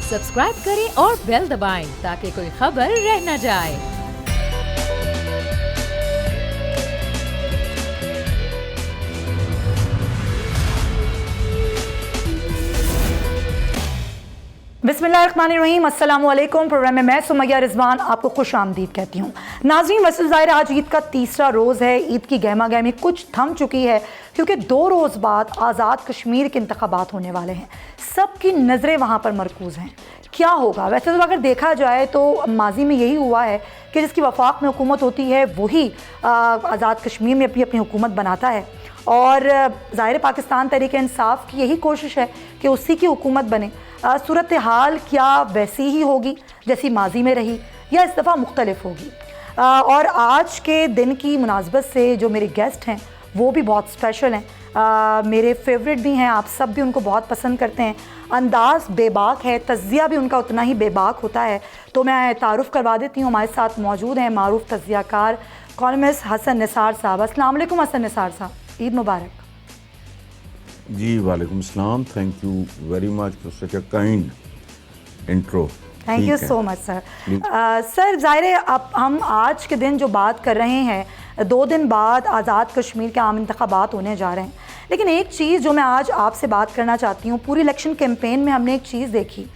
Subscribe करें और bell दबाएं ताकि कोई खबर रह न जाए। बिस्मिल्लाहिर्रहमानिर्रहीम, अस्सलामु अलैकुम। प्रोग्राम में मैं सुमैया रिजवान आपको खुश आमदीद कहती हूँ। नाज़रीन, वैसे ज़ाहिर आज ईद का तीसरा रोज़ है। ईद की गहमा गहमी कुछ थम चुकी है क्योंकि 2 रोज़ बाद आज़ाद कश्मीर के इंतखाबात होने वाले हैं। सबकी नज़रें वहाँ पर मरकूज़ हैं। क्या होगा? वैसे तो अगर देखा जाए तो माजी में यही हुआ है कि जिसकी वफाक में हुकूमत होती है वही आज़ाद कश्मीर में अपनी अपनी हुकूमत बनाता है, और ज़ाहिर पाकिस्तान तहरीक इंसाफ की यही कोशिश है कि उसी की हुकूमत बने। सूरत हाल क्या वैसी ही होगी जैसी माजी में रही या इस दफ़ा मुख्तलिफ होगी? और आज के दिन की मुनासबत से जो मेरे गेस्ट हैं वो भी बहुत स्पेशल हैं, मेरे फेवरेट भी हैं, आप सब भी उनको बहुत पसंद करते हैं। अंदाज़ बेबाक है, तज़िया भी उनका उतना ही बेबाक होता है। तो मैं तारुफ़ करवा देती हूँ। हमारे साथ मौजूद हैं मारूफ तज़ियाकार कॉलमिस्ट हसन निसार साहब। अस्सलाम वालेकुम हसन निसार साहब, ईद मुबारक। जी वालेकुम सलाम, thank you very much for such a kind intro. Thank you so much sir. Sir, ज़ाहिर है अब हम आज के दिन जो बात कर रहे हैं, 2 दिन बाद आज़ाद कश्मीर के आम इंतखाबात होने जा रहे हैं, लेकिन एक चीज़ जो मैं आज आपसे बात करना चाहती हूँ, पूरी इलेक्शन कैंपेन में हमने एक चीज़ देखी,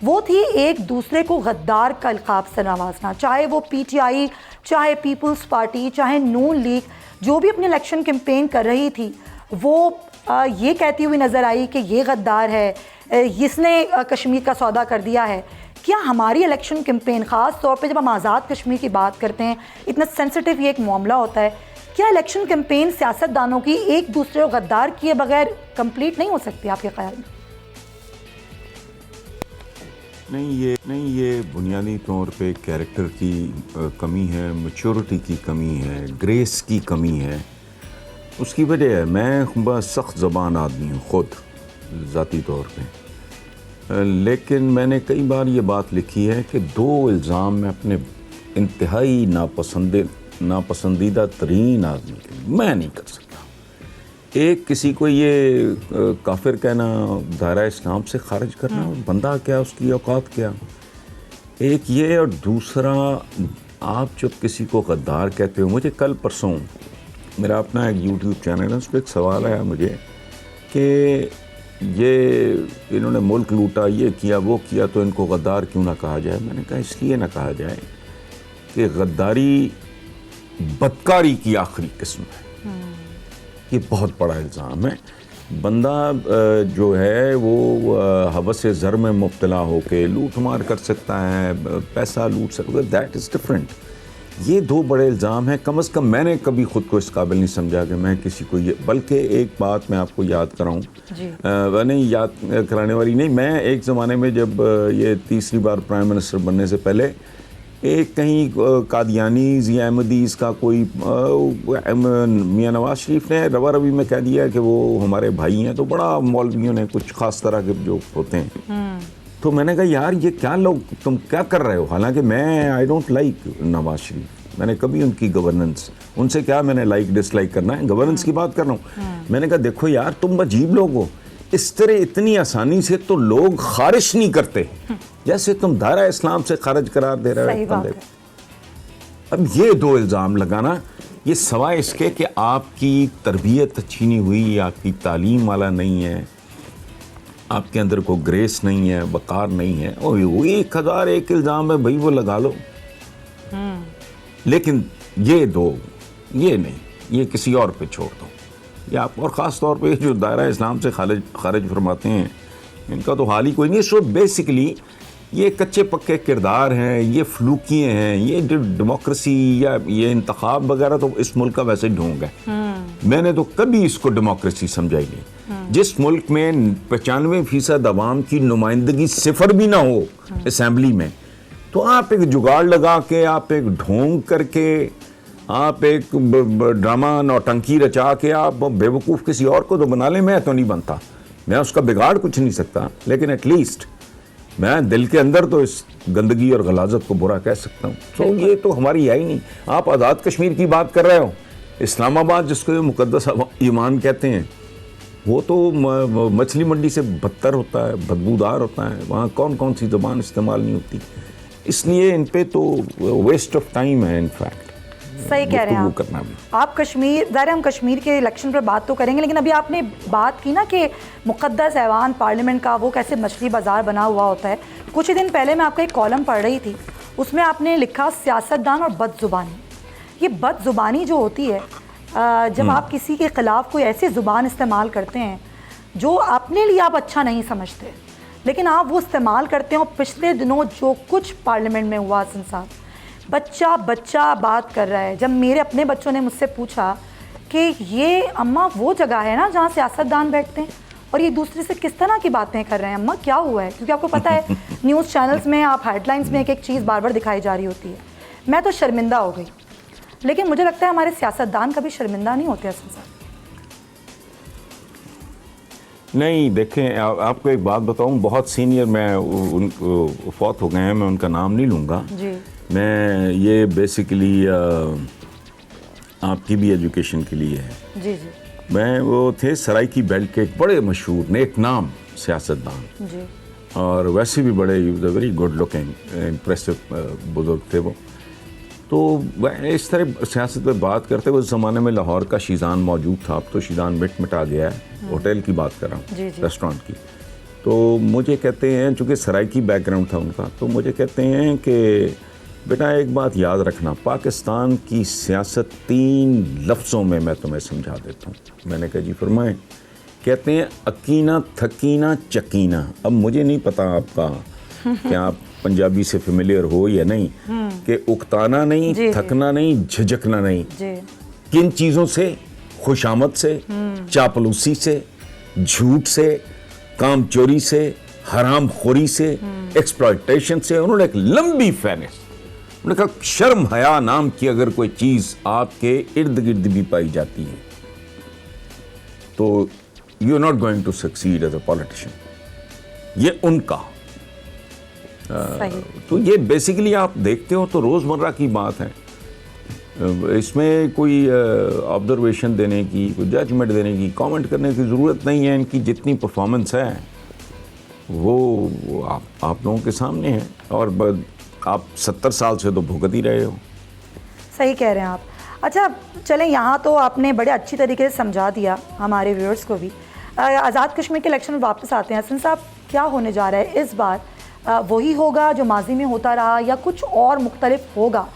वो थी एक दूसरे को गद्दार का अलक़ाब से नवाजना। चाहे वो PTI, चाहे पीपल्स पार्टी, चाहे नून लीग, जो भी अपनी इलेक्शन कैंपेन कर रही थी वो ये कहती हुई नज़र आई कि ये गद्दार है, इसने कश्मीर का सौदा कर दिया है। क्या हमारी इलेक्शन कैंपेन, ख़ास तौर पे जब हम आज़ाद कश्मीर की बात करते हैं, इतना सेंसिटिव ये एक मामला होता है, क्या इलेक्शन कैंपेन सियासतदानों की एक दूसरे को गद्दार किए बगैर कंप्लीट नहीं हो सकती आपके ख्याल में? नहीं, ये बुनियादी तौर पे कैरेक्टर की कमी है, मैच्योरिटी की कमी है, ग्रेस की कमी है। उसकी वजह है मैं बस सख्त ज़बान आदमी हूँ खुद ज़ाती तौर पे, लेकिन मैंने कई बार ये बात लिखी है कि 2 इल्ज़ाम मैं अपने इंतहाई नापसंदीदा तरीन आदमी के मैं नहीं कर सकता। एक, किसी को ये काफिर कहना, दायरा इस्लाम से खारिज करना, बंदा क्या, उसकी औकात क्या, एक ये, और दूसरा आप जब किसी को गद्दार कहते हो। मुझे कल परसों मेरा अपना एक YouTube चैनल है, उस पर एक सवाल आया मुझे कि ये इन्होंने मुल्क लूटा, ये किया, वो किया, तो इनको गद्दार क्यों ना कहा जाए। मैंने कहा इसलिए ना कहा जाए कि गद्दारी बदकारी की आखिरी किस्म है। ये बहुत बड़ा इल्ज़ाम है। बंदा जो है वो हवस ज़र में मुब्तला होकर लूट मार कर सकता है, पैसा लूट सकता है, दैट इज़ डिफरेंट। ये 2 बड़े इल्ज़ाम हैं। कम से कम मैंने कभी ख़ुद को इस काबिल नहीं समझा कि मैं किसी को ये, बल्कि एक बात मैं आपको याद कराऊँ, नहीं याद कराने वाली नहीं, मैं एक ज़माने में जब ये तीसरी बार प्राइम मिनिस्टर बनने से पहले एक कहीं कादियानीज़ या अहमदीज़ का कोई मियाँ नवाज शरीफ ने रवा रवी में कह दिया कि वो हमारे भाई हैं, तो बड़ा मौलवियों ने कुछ ख़ास तरह के जो होते हैं, तो मैंने कहा यार ये क्या लोग, तुम क्या कर रहे हो। हालांकि मैं I don't like Nawaz Sharif, मैंने कभी उनकी गवर्नेंस, उनसे क्या मैंने लाइक डिसलाइक करना है, गवर्नेंस की बात कर रहा हूँ। मैंने कहा देखो यार तुम अजीब लोग हो, इस तरह इतनी आसानी से तो लोग खारिज नहीं करते जैसे तुम दायरा इस्लाम से खारिज करार दे रहे हो। अब ये 2 इल्ज़ाम लगाना, ये सवाए इसके कि आपकी तरबियत अच्छी नहीं हुई, आपकी तालीम वाला नहीं है, आपके अंदर को ग्रेस नहीं है, वक़ार नहीं है, और वो 1001 इल्ज़ाम है भाई, वो लगा लो। लेकिन ये 2, ये नहीं, ये किसी और पे छोड़ दो। ये आप, और ख़ास तौर पे जो दायरा इस्लाम से खारिज फरमाते हैं, इनका तो हाल ही कोई नहीं। सो बेसिकली ये कच्चे पक्के किरदार हैं, ये फ्लूकिए हैं, ये डेमोक्रेसी या ये इंतखाब वगैरह तो इस मुल्क का वैसे ढोंग है। मैंने तो कभी इसको डेमोक्रेसी समझा ही नहीं। जिस मुल्क में 95% अवाम की नुमाइंदगी 0 भी ना हो असेंबली में, तो आप एक जुगाड़ लगा के, आप एक ढोंग करके, आप एक ड्रामा नौटंकी रचा के आप बेवकूफ़ किसी और को तो बना लें। मैं तो नहीं बनता, मैं उसका बिगाड़ कुछ नहीं सकता, लेकिन एटलीस्ट मैं दिल के अंदर तो इस गंदगी और गलाजत को बुरा कह सकता हूँ। तो ये तो हमारी है ही नहीं। आप आज़ाद कश्मीर की बात कर रहे हो, इस्लामाबाद जिसको ये मुकद्दस ईमान कहते हैं, वो तो मछली मंडी से बदतर होता है, बदबूदार होता है, वहाँ कौन कौन सी ज़बान इस्तेमाल नहीं होती, इसलिए इन पे तो वेस्ट ऑफ टाइम है इनफैक्ट। सही कह रहे हैं आप। करना भी आप कश्मीर, ज़ाहिर हम कश्मीर के इलेक्शन पर बात तो करेंगे, लेकिन अभी आपने बात की ना कि मुक़द्दस ऐवान पार्लियामेंट का वो कैसे मछली बाज़ार बना हुआ होता है। कुछ ही दिन पहले मैं आपका एक कॉलम पढ़ रही थी, उसमें आपने लिखा सियासतदान और बदज़ुबानी। ये बदज़ुबानी जो होती है, जब आप किसी के ख़िलाफ़ कोई ऐसी ज़ुबान इस्तेमाल करते हैं जो अपने लिए आप अच्छा नहीं समझते, लेकिन आप वो इस्तेमाल करते हो। पिछले दिनों जो कुछ पार्लियामेंट में हुआ, हसन साहब, बच्चा बात कर रहा है। जब मेरे अपने बच्चों ने मुझसे पूछा कि ये अम्मा वो जगह है ना जहाँ सियासतदान बैठते हैं, और ये दूसरे से किस तरह की बातें कर रहे हैं, अम्मा क्या हुआ है? क्योंकि आपको पता है न्यूज़ चैनल्स में आप हेडलाइंस में एक चीज़ बार बार दिखाई जा रही होती है। मैं तो शर्मिंदा हो गई, लेकिन मुझे लगता है हमारे सियासतदान कभी शर्मिंदा नहीं होते हसन साहब। नहीं, देखें आपको एक बात बताऊं, बहुत सीनियर मैं उन फौत हो गए हैं, मैं उनका नाम नहीं लूँगा जी। मैं ये बेसिकली आपकी भी एजुकेशन के लिए है। जी जी मैं वो थे सराइकी बेल्ट के एक बड़े मशहूर नेक नाम सियासतदान, जी। और वैसे भी बड़े वेरी गुड लुकिंग इम्प्रेसिव बुजुर्ग थे वो। तो इस तरह सियासत पे बात करते हुए, उस ज़माने में लाहौर का शीज़ान मौजूद था, अब तो शीज़ान मिटा गया है, होटल की बात कर रहा हूँ, रेस्टोरेंट की। तो मुझे कहते हैं, चूँकि सराइकी बैकग्राउंड था उनका, तो मुझे कहते हैं कि बेटा एक बात याद रखना, पाकिस्तान की सियासत 3 लफ्ज़ों में मैं तुम्हें समझा देता हूँ। मैंने कहा जी फरमाएं। कहते हैं अकीना थकीना चकीना। अब मुझे नहीं पता आपका क्या आप पंजाबी से फेमिलियर हो या नहीं, कि उकताना नहीं, थकना नहीं, झिझकना नहीं। किन चीज़ों से? खुशामद से, चापलूसी से, झूठ से, काम चोरी से, हराम खोरी से, एक्सप्लॉयटेशन से। उन्होंने एक लंबी फहरिस्त, उन्होंने कहा शर्म हया नाम की अगर कोई चीज़ आपके इर्द गिर्द भी पाई जाती है तो you are not going to succeed as a politician. ये उनका तो ये बेसिकली आप देखते हो तो रोज़मर्रा की बात है, इसमें कोई ऑब्जर्वेशन देने की, कोई जजमेंट देने की, कमेंट करने की ज़रूरत नहीं है। इनकी जितनी परफॉर्मेंस है वो आप लोगों के सामने है, और आप 70 साल से तो भुगत ही रहे हो। सही कह रहे हैं आप। अच्छा चलें, यहाँ तो आपने बड़े अच्छी तरीके से समझा दिया हमारे व्यूअर्स को भी। आज़ाद कश्मीर के इलेक्शन वापस आते हैं। हसन साहब, क्या होने जा रहा है इस बार? वही होगा जो माजी में होता रहा या कुछ और मुख्तलिफ होगा?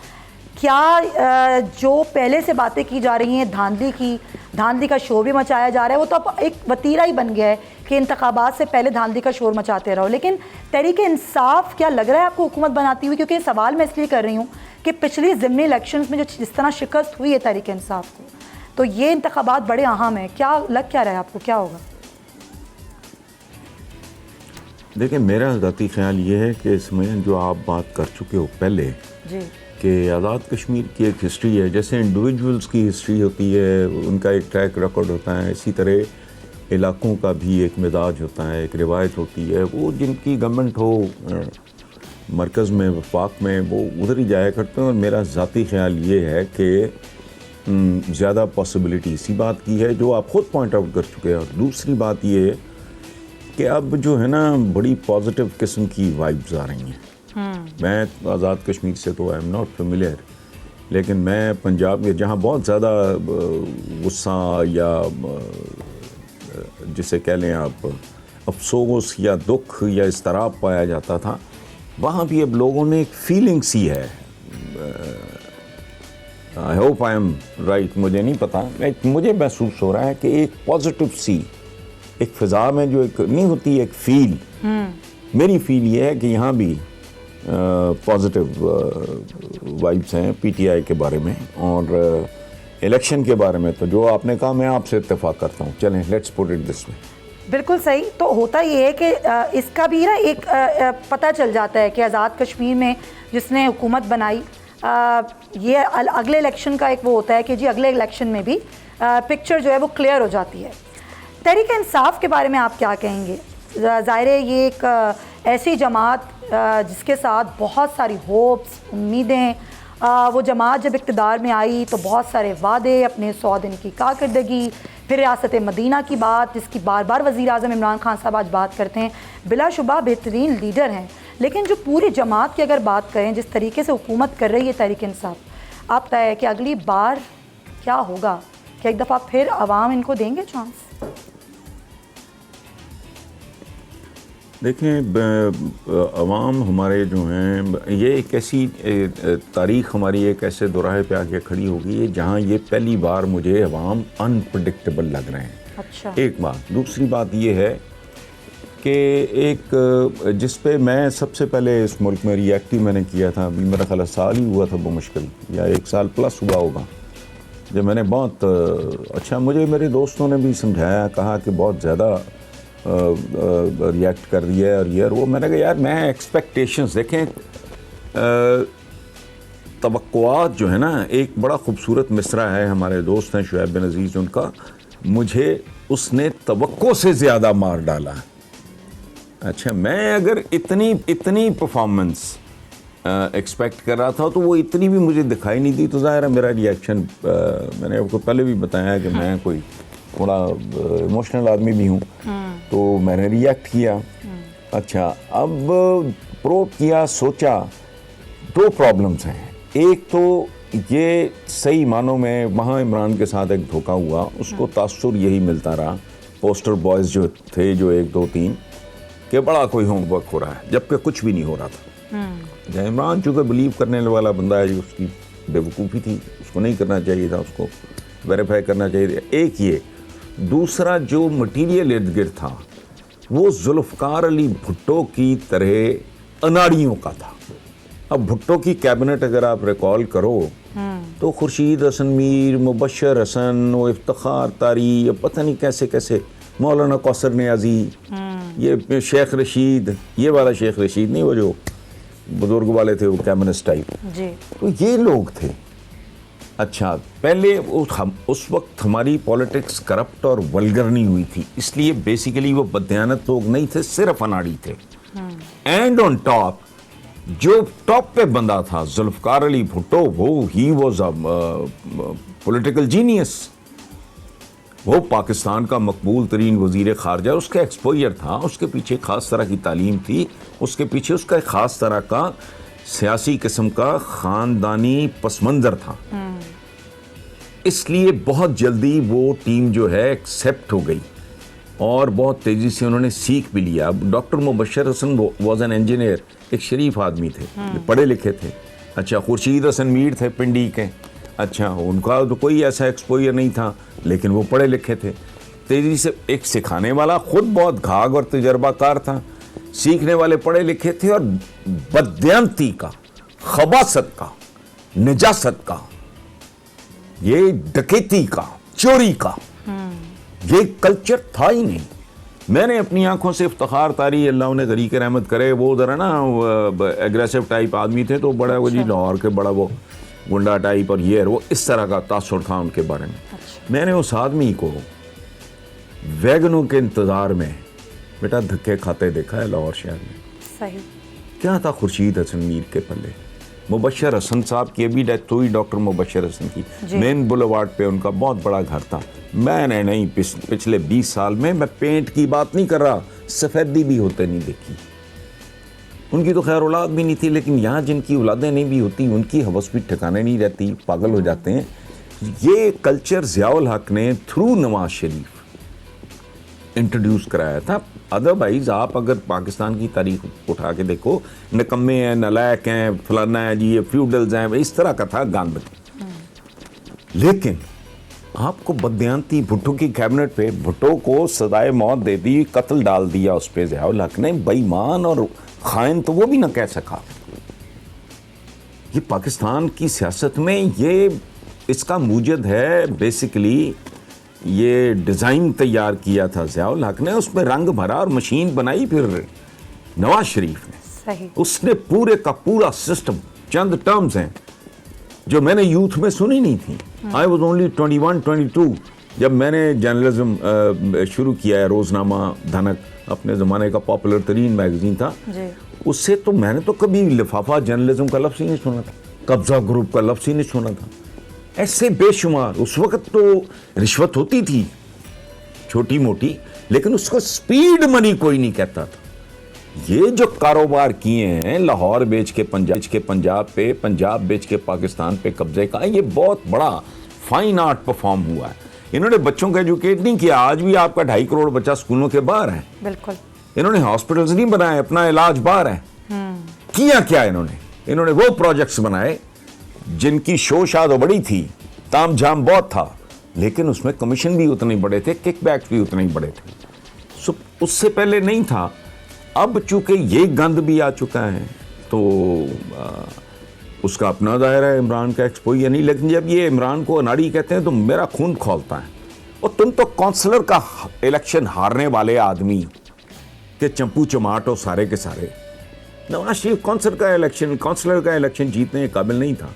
क्या जो पहले से बातें की जा रही हैं, धांधली का शोर भी मचाया जा रहा है, वो तो अब एक वतीरा ही बन गया है कि इंतखाबात से पहले धांधली का शोर मचाते रहो। लेकिन तहरीक इंसाफ क्या लग रहा है आपको हुकूमत बनाती हुई? क्योंकि सवाल मैं इसलिए कर रही हूँ कि पिछली ज़िमनी इलेक्शंस में जो जिस तरह शिकस्त हुई है तहरीक इंसाफ को, तो ये इंतखाबात बड़े अहम हैं। क्या लग क्या रहा है आपको, क्या होगा? देखिए, मेरा ज़ाती ख्याल ये है कि इसमें जो आप बात कर चुके हो पहले जी, कि आज़ाद कश्मीर की एक हिस्ट्री है, जैसे इंडिविजुअल्स की हिस्ट्री होती है, उनका एक ट्रैक रिकॉर्ड होता है, इसी तरह इलाकों का भी एक मिजाज होता है, एक रिवायत होती है। वो जिनकी गवर्नमेंट हो मरकज़ में, वफाक में, वो उधर ही जाया करते हैं। और मेरा ज़ाती ख्याल ये है कि ज़्यादा पॉसिबिलिटी इसी बात की है जो आप ख़ुद पॉइंट आउट कर चुके हैं। और दूसरी बात ये है कि अब जो है ना, बड़ी पॉजिटिव किस्म की वाइब्स आ रही हैं। मैं आज़ाद कश्मीर से तो आई एम नॉट फेमिलियर, लेकिन मैं पंजाब में जहाँ बहुत ज़्यादा गुस्सा या जिसे कह लें आप अफसोस या दुख या इस्तराब पाया जाता था, वहाँ भी अब लोगों ने एक फीलिंग सी है। I hope I am right, मुझे नहीं पता, मुझे महसूस हो रहा है कि एक पॉजिटिव सी एक फ़िज़ा में जो एक नहीं होती, एक फ़ील, मेरी फ़ील ये है कि यहाँ भी पॉजिटिव वाइब्स हैं पीटीआई के बारे में। और इलेक्शन के बारे में तो जो आपने कहा, मैं आपसे इत्तेफाक करता हूँ। चलें, let's put it this way. बिल्कुल सही। तो होता ये है कि इसका भी ना एक पता चल जाता है कि आज़ाद कश्मीर में जिसने हुकूमत बनाई, ये अगले इलेक्शन का एक वो होता है कि जी अगले इलेक्शन में भी पिक्चर जो है वो क्लियर हो जाती है। तहरीक इंसाफ के बारे में आप क्या कहेंगे? ज़ाहिर है ये एक ऐसी जमात जिसके साथ बहुत सारी होप्स, उम्मीदें, वो जमात जब इक़्तिदार में आई तो बहुत सारे वादे, अपने 100 दिन की कारकर्दगी, फिर रियासत मदीना की बात, जिसकी बार बार वज़ीर आज़म इमरान खान साहब आज बात करते हैं, बिलाशुबा बेहतरीन लीडर हैं, लेकिन जो पूरी जमात की अगर बात करें, जिस तरीके से हुकूमत कर रही है तहरीक इंसाफ, आप तय है कि अगली बार क्या होगा? क्या एक दफ़ा फिर अवाम इनको देंगे चांस? देखें, अवाम हमारे जो हैं, ये एक ऐसी तारीख़ हमारी एक ऐसे दोराहे पे आके खड़ी होगी जहाँ ये पहली बार मुझे अवाम अनप्रडिक्टेबल लग रहे हैं। अच्छा। एक बात। दूसरी बात ये है कि एक जिस पे मैं सबसे पहले इस मुल्क में रिएक्ट ही मैंने किया था, अभी मेरा ख्याल साल ही हुआ था वो मुश्किल, या 1 साल प्लस हुआ होगा, जब मैंने बहुत अच्छा, मुझे मेरे दोस्तों ने भी समझाया, कहा कि बहुत ज़्यादा रिएक्ट कर दिया है और ये और वो। मैंने कहा यार, मैं एक्सपेक्टेशंस देखें, तवक्कुआत जो है ना, एक बड़ा खूबसूरत मिसरा है, हमारे दोस्त हैं शुएब बिन अजीज़, उनका, मुझे उसने तवक्को से ज़्यादा मार डाला। अच्छा, मैं अगर इतनी परफॉर्मेंस एक्सपेक्ट कर रहा था तो वो इतनी भी मुझे दिखाई नहीं दी, तो ज़ाहिर है मेरा रिएक्शन, मैंने आपको पहले भी बताया कि मैं कोई थोड़ा इमोशनल आदमी भी हूँ, तो मैंने रिएक्ट किया। अच्छा, अब प्रोब किया, सोचा, 2 प्रॉब्लम्स हैं। एक तो ये सही मानों में वहाँ इमरान के साथ एक धोखा हुआ, उसको तासुर यही मिलता रहा, पोस्टर बॉयज़ जो थे, जो 1 2 3 कि बड़ा कोई होमवर्क हो रहा है, जबकि कुछ भी नहीं हो रहा था। जब इमरान चूँकि बिलीव करने वाला बंदा है, जो उसकी बेवकूफ़ी थी, उसको नहीं करना चाहिए था, उसको वेरीफाई करना चाहिए था। एक ये, दूसरा जो मटीरियल इर्द गिर्द था वो जुल्फ़कार अली भुट्टो की तरह अनाड़ियों का था। अब भुट्टो की कैबिनेट अगर आप रिकॉल करो तो खुर्शीद हसन मीर, मुबशर हसन, वो इफ्तिखार तारी, पता नहीं कैसे कैसे, मौलाना कौसर नियाज़ी, ये शेख रशीद, ये वाला शेख रशीद नहीं, वो जो बुजुर्ग वाले थे, वो कम्युनिस्ट टाइप जी, तो ये लोग थे। अच्छा, पहले उस वक्त हमारी पॉलिटिक्स करप्ट और वल्गर नहीं हुई थी, इसलिए बेसिकली वो बदयानत लोग नहीं थे, सिर्फ अनाड़ी थे। एंड ऑन टॉप जो टॉप पे बंदा था जुल्फ़कार अली भुट्टो, वो he was a political genius, वो पाकिस्तान का मकबूल तरीन वज़ीर ख़ारजा, उसका एक्सपोजर था, उसके पीछे ख़ास तरह की तालीम थी, उसके पीछे उसका ख़ास तरह का सियासी किस्म का ख़ानदानी पस मंज़र था। इसलिए बहुत जल्दी वो टीम जो है एक्सेप्ट हो गई और बहुत तेज़ी से उन्होंने सीख भी लिया। Doctor Mubashir Hasan was an engineer, एक शरीफ आदमी थे, पढ़े लिखे थे। अच्छा, खुर्शीद हसन मीर थे पिंडी के, अच्छा, उनका तो कोई ऐसा एक्सपोजर नहीं था, लेकिन वो पढ़े लिखे थे। तेज़ी से एक सिखाने वाला खुद बहुत घाघ और तजर्बाकार था, सीखने वाले पढ़े लिखे थे, और बदयांती का, खबासत का, नजासत का, ये डकैती का, चोरी का, ये कल्चर था ही नहीं। मैंने अपनी आंखों से इफ्तिखार तारी, अल्लाह उन्हें गरीक रहमत करे, वो ज़रा ना एग्रेसिव टाइप आदमी थे, तो बड़ा वो जी लाहौर के बड़ा वो गुंडा टाइप और ये वो इस तरह का तासुर था उनके बारे में। मैंने उस आदमी को वैगनों के इंतज़ार में बेटा धक्के खाते देखा है लाहौर शहर में। सही क्या था खुर्शीद हसन मीर के पल्ले? मुबशर हसन साहब की अभी डेथ हुई, डॉक्टर मुबशर हसन की, मेन बुलेवार्ड पे उनका बहुत बड़ा घर था। मैंने नहीं पिछले 20 साल में, मैं पेंट की बात नहीं कर रहा, सफ़ेदी भी होते नहीं देखी। उनकी तो खैर औलाद भी नहीं थी, लेकिन यहाँ जिनकी औलादें नहीं भी होती उनकी हवस भी ठिकाने नहीं रहती, पागल हो जाते हैं। ये कल्चर ज़ियाउल हक ने थ्रू नवाज शरीफ इंट्रोड्यूस कराया था। अदरवाइज आप अगर पाकिस्तान की तारीख उठा के देखो, निकम्मे हैं, नलायक हैं, फलाना है जी, ये फ्यूडल्स हैं, इस तरह का था गंद। लेकिन आपको बदयांती भुट्टो की कैबिनेट पे, भुट्टो को सजाए मौत दे दी, कत्ल डाल दिया उस पे ज़ियाउल हक ने। बेईमान और खाइन तो वो भी ना कह सका। ये पाकिस्तान की सियासत में ये इसका मूजद है। बेसिकली ये डिज़ाइन तैयार किया था ज़ियाउल हक ने, उसमें रंग भरा और मशीन बनाई फिर नवाज शरीफ ने। सही। उसने पूरे का पूरा सिस्टम, चंद टर्म्स हैं जो मैंने यूथ में सुनी नहीं थी। आई वॉज ओनली 21-22 जब मैंने जर्नलिज्म शुरू किया है। रोज़नामा धनक अपने ज़माने का पॉपुलर तरीन मैगज़ीन था, उससे तो मैंने तो कभी लिफाफा जर्नलिज्म का लफ्ज़ ही नहीं सुना था, कब्ज़ा ग्रुप का लफ्ज़ ही नहीं सुना था। ऐसे बेशुमार, उस वक्त तो रिश्वत होती थी, छोटी मोटी, लेकिन उसको स्पीड मनी कोई नहीं कहता था। ये जो कारोबार किए हैं, लाहौर बेच के पंजाब पे, पंजाब बेच के पाकिस्तान पे कब्जे का, ये बहुत बड़ा फाइन आर्ट परफॉर्म हुआ है। इन्होंने बच्चों को एजुकेट नहीं किया। आज भी आपका 2.5 करोड़ बच्चा स्कूलों के बाहर है। बिल्कुल। इन्होंने हॉस्पिटल्स नहीं बनाए, अपना इलाज बाहर है। किया क्या इन्होंने वो प्रोजेक्ट्स बनाए जिनकी शोशाद बड़ी थी, तामझाम बहुत था, लेकिन उसमें कमीशन भी उतने बड़े थे, किकबैक्स भी उतने ही बड़े थे। सो उससे पहले नहीं था। अब चूंकि ये गंद भी आ चुका है तो उसका अपना दायरा है, इमरान का एक्सपोजर नहीं। लेकिन जब ये इमरान को अनाड़ी कहते हैं तो मेरा खून खौलता है। और तुम तो काउंसलर का इलेक्शन हारने वाले आदमी के चंपू चमाट हो सारे के सारे। नवाज शरीफ काउंसलर का इलेक्शन जीतने के काबिल नहीं था।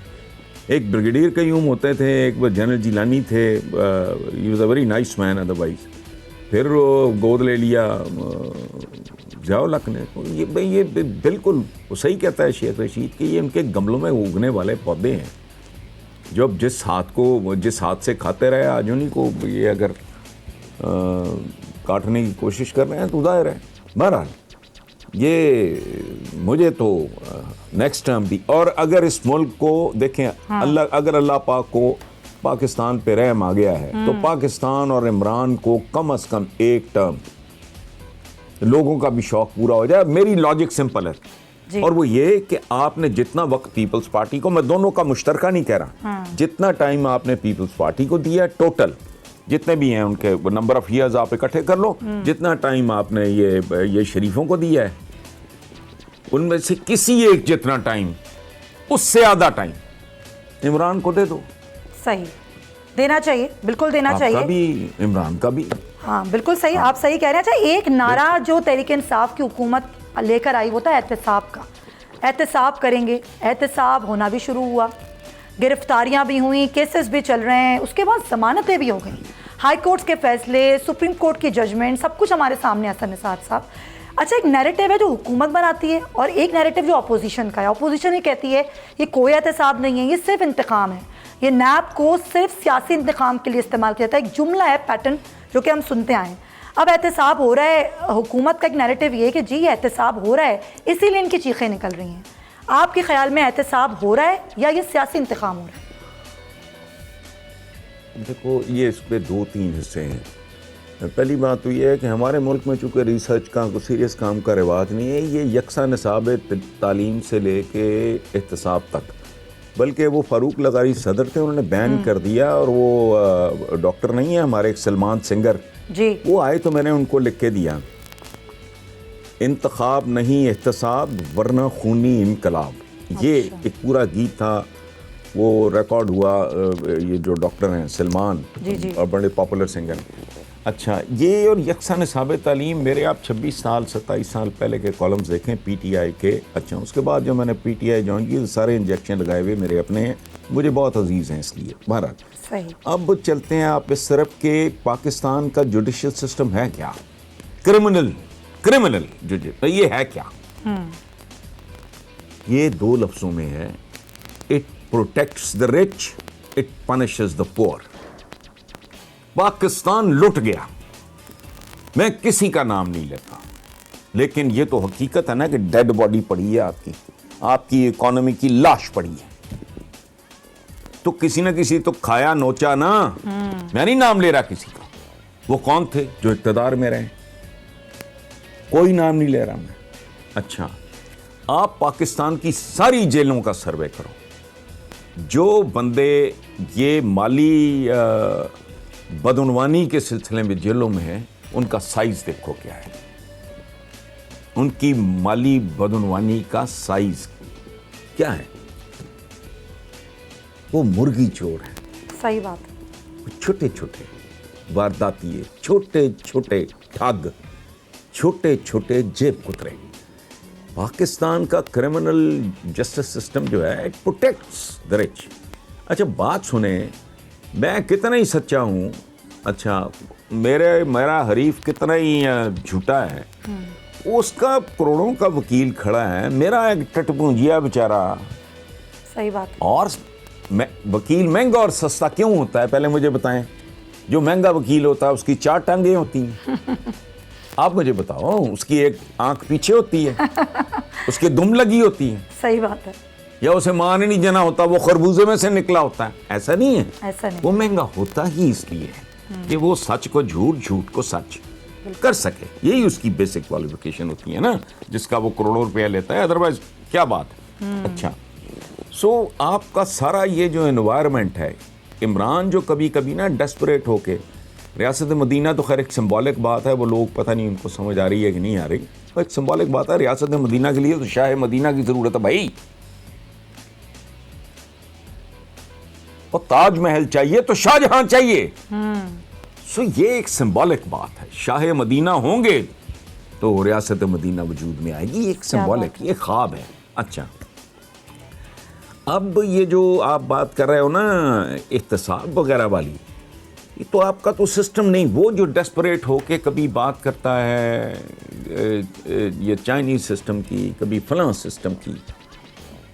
एक ब्रिगेडियर कयूम होते थे, एक जनरल जिलानी थे, he was a very nice man otherwise. फिर गोद ले लिया ज़िया-उल हक ने। ये बिल्कुल सही कहता है शेख रशीद कि ये उनके गमलों में उगने वाले पौधे हैं जो अब जिस हाथ से खाते रहे, आज उन्हीं को ये अगर काटने की कोशिश कर रहे हैं तो जाहिर है। बहरहाल ये मुझे तो नेक्स्ट टर्म भी, और अगर इस मुल्क को देखें, अगर अल्लाह पाक को पाकिस्तान पे रहम आ गया है तो पाकिस्तान और इमरान को कम से कम एक टर्म लोगों का भी शौक पूरा हो जाए। मेरी लॉजिक सिंपल है और वो ये कि आपने जितना वक्त पीपल्स पार्टी को, मैं दोनों का मुश्तरका नहीं कह रहा, जितना टाइम आपने पीपल्स पार्टी को दिया, टोटल जितने भी हैं उनके नंबर ऑफ ईयर्स आप इकट्ठे कर लो, जितना टाइम आपने ये शरीफों को दिया है, उनमें से किसी एक जितना टाइम, उससे आधा टाइम इमरान को दे दो। सही, देना चाहिए, बिल्कुल देना चाहिए। आपका भी, इमरान का भी। हाँ बिल्कुल सही, आप सही कह रहे हैं। अच्छा, एक नारा जो तहरीक इंसाफ की हुकूमत लेकर आई वो था एहतसाब का। एहतसाब करेंगे, एहतसाब होना भी शुरू हुआ, गिरफ्तारियां भी हुई, केसेस भी चल रहे हैं, उसके बाद जमानतें भी हो गई, हाई कोर्ट्स के फैसले, सुप्रीम कोर्ट की जजमेंट, सब कुछ हमारे सामने है निसार साहब। अच्छा, एक नैरेटिव है जो हुकूमत बनाती है और एक नैरेटिव जो अपोजिशन का है। अपोजिशन ये कहती है ये कोई एहतसाब नहीं है, ये सिर्फ इंतकाम है, ये नैब को सिर्फ सियासी इंतकाम के लिए इस्तेमाल किया जाता है। एक जुमला है, पैटर्न जो कि हम सुनते आए। अब एहतसाब हो रहा है, हुकूमत का एक नैरेटिव ये है कि जी एहतसाब हो रहा है इसीलिए इनकी चीखें निकल रही हैं। आपके ख्याल में एहतसाब हो रहा है या ये सियासी इंतकाम हो रहा है? देखो, ये इस पर 2-3 हिस्से हैं। पहली बात तो ये है कि हमारे मुल्क में चूँकि रिसर्च का कोई सीरियस काम का रिवाज नहीं है, ये यकसा निसाब तालीम से लेके एहतसाब तक, बल्कि वो फारूक लगारी सदर थे, उन्होंने बैन कर दिया। और वो डॉक्टर नहीं है हमारे, एक सलमान सिंगर जी, वो आए तो मैंने उनको लिख के दिया, इंतखाब नहीं एहतसाब वरना खूनी इनकलाब। ये एक पूरा गीत था, वो रिकॉर्ड हुआ। ये जो डॉक्टर हैं सलमान जी। और बड़े पॉपुलर सिंगर। अच्छा, ये और यकसा निसाब तालीम, मेरे आप 26 साल 27 साल पहले के कॉलम्स देखें पीटीआई के। अच्छा, उसके बाद जो मैंने पीटीआई ज्वाइन की, सारे इंजेक्शन लगाए हुए मेरे अपने हैं, मुझे बहुत अजीज़ हैं इसलिए। बहरहाल सही। अब चलते हैं आप इस तरफ के पाकिस्तान का जुडिशल सिस्टम है क्या? क्रिमिनल जुडिशल ये है क्या? ये 2 लफ्ज़ों में है, it protects the rich, it punishes the poor. Pakistan लुट गया, मैं किसी का नाम नहीं लेता, लेकिन ये तो हकीकत है ना कि डेड बॉडी पड़ी है, आपकी इकोनॉमी की लाश पड़ी है, तो किसी ना किसी तो खाया नोचा ना। मैं नहीं नाम ले रहा किसी का, वो कौन थे जो इक़्तिदार में रहे, कोई नाम नहीं ले रहा मैं। अच्छा, आप पाकिस्तान की सारी जेलों का सर्वे करो, जो बंदे ये माली बदउनवानी के सिलसिले में जेलों में है, उनका साइज देखो क्या है, उनकी माली बदउनवानी का साइज क्या है। वो मुर्गी चोर है। सही बात है। छोटे छोटे वारदातिये, छोटे छोटे ठग, छोटे छोटे जेब कुतरे। पाकिस्तान का क्रिमिनल जस्टिस सिस्टम जो है, इट प्रोटेक्ट्स द रिच। अच्छा, बात सुने, मैं कितना ही सच्चा हूँ, अच्छा मेरा हरीफ कितना ही झूठा है, उसका करोड़ों का वकील खड़ा है, मेरा एक टटपूंजिया बेचारा। सही बात है। और वकील महंगा और सस्ता क्यों होता है, पहले मुझे बताएं। जो महंगा वकील होता है उसकी 4 टांगें होती हैं। आप मुझे बताओ, उसकी एक आंख पीछे होती है, उसके दुम लगी होती है, सही बात है। या उसे मां ने नहीं जना होता, वो खरबूजे में से निकला होता है, ऐसा नहीं है। ऐसा नहीं। वो महंगा होता ही इसलिए है कि वो सच को झूठ, झूठ को सच कर सके। यही उसकी बेसिक क्वालिफिकेशन होती है ना, जिसका वो करोड़ों रुपया लेता है, अदरवाइज क्या बात है। अच्छा, सो आपका सारा ये जो एनवायरनमेंट है, इमरान जो कभी कभी ना डेस्परेट होके, रियासत मदीना तो खैर एक सिंबॉलिक बात है, वो लोग पता नहीं उनको समझ आ रही है कि नहीं आ रही, वो एक सिंबॉलिक बात है। रियासत मदीना के लिए तो शाह मदीना की जरूरत है भाई, और ताजमहल चाहिए तो शाहजहां चाहिए। सो ये एक सिंबॉलिक बात है, शाह मदीना होंगे तो रियासत मदीना वजूद में आएगी, एक सिंबॉलिक, ये ख्वाब है। अच्छा, अब ये जो आप बात कर रहे हो ना इख्तिसाब वगैरह वाली, ये तो आपका तो सिस्टम नहीं। वो जो डेस्परेट होके कभी बात करता है ये चाइनीज सिस्टम की, कभी फलां सिस्टम की,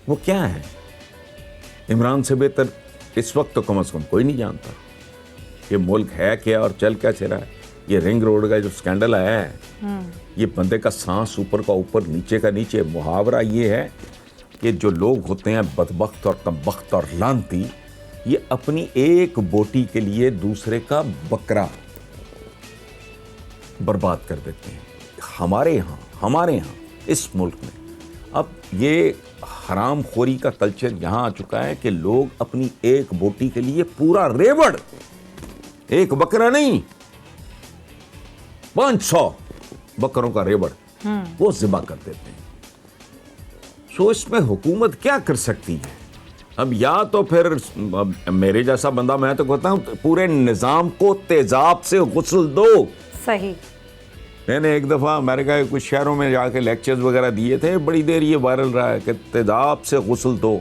वो क्या है? इमरान से बेहतर इस वक्त तो कम से कम कोई नहीं जानता ये मुल्क है क्या और चल क्या रहा है। ये रिंग रोड का जो स्कैंडल आया है, ये बंदे का सांस ऊपर का ऊपर, नीचे का नीचे। मुहावरा ये है कि जो लोग होते हैं बदबख्त और कमबख्त और लानती, ये अपनी एक बोटी के लिए दूसरे का बकरा बर्बाद कर देते हैं। हमारे यहाँ इस मुल्क में अब ये हराम खोरी का कल्चर यहाँ आ चुका है कि लोग अपनी एक बोटी के लिए पूरा रेवड़, एक बकरा नहीं 500 बकरों का रेवड़ वो ज़िबा कर देते हैं। सो इसमें हुकूमत क्या कर सकती है? अब या तो फिर अब मेरे जैसा बंदा, मैं तो कहता हूं पूरे निज़ाम को तेजाब से गुस्ल दो। सही। मैंने एक दफ़ा अमेरिका के कुछ शहरों में जाके लेक्चर्स वगैरह दिए थे, बड़ी देर ये वायरल रहा है कि तेजाब से गुस्ल दो।